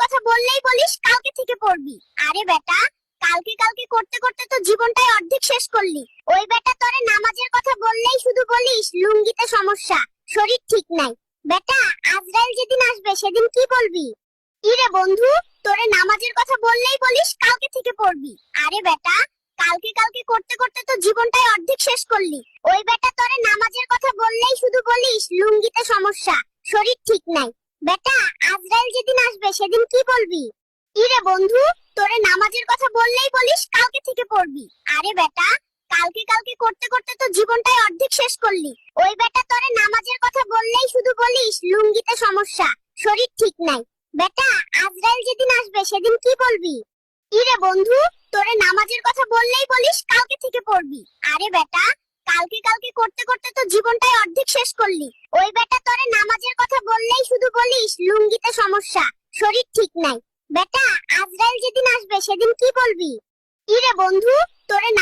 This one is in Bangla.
কথা বললেই বলিস কালকে থেকে পড়বি। আরে বেটা, কালকে কালকে করতে করতে তো জীবনটাই অর্ধেক শেষ করলি। ওই বেটা তোরে নামাজের কথা বললেই শুধু বলিস লুঙ্গিতে সমস্যা, শরীর ঠিক নাই। বেটা, আজরাইল যেদিন আসবে সেদিন কি বলবি? ইরে বন্ধু, তোরে নামাজের কথা বললেই বলিস কালকে থেকে পড়বি। আরে বেটা, কালকে কালকে করতে করতে তো জীবনটাই অর্ধেক শেষ করলি। ওই বেটা তোরে নামাজের কথা বললেই শুধু বলিস লুঙ্গিতে সমস্যা, শরীর ঠিক নাই। বেটা, আজরাইল যেদিন আসবে সেদিন কি বলবি? ইরে বন্ধু, তোরে নামাজের কথা বললেই বলিস কালকে থেকে পড়বি। আরে বেটা, কালকে কালকে করতে করতে তো জীবনটাই অর্ধেক শেষ করলি। ওই বেটা তোরে নামাজের কথা বললেই শুধু বলিস লুঙ্গিতে সমস্যা, শরীর ঠিক নাই। বেটা, আজরাইল যেদিন আসবে সেদিন কি বলবি? ইরে বন্ধু, তোরে নামাজের কথা বললেই বলিস কালকে থেকে পড়বি। আরে বেটা, কালকে কালকে করতে করতে তো জীবনটাই অর্ধেক শেষ করলি। ওই বেটা তোরে নামাজের কথা বললেই শুধু বলিস লুঙ্গিতে সমস্যা, শরীর ঠিক নাই। বেটা, আজরাইল যেদিন আসবে সেদিন কি বলবি? ইরে বন্ধু, তোরে নামাজ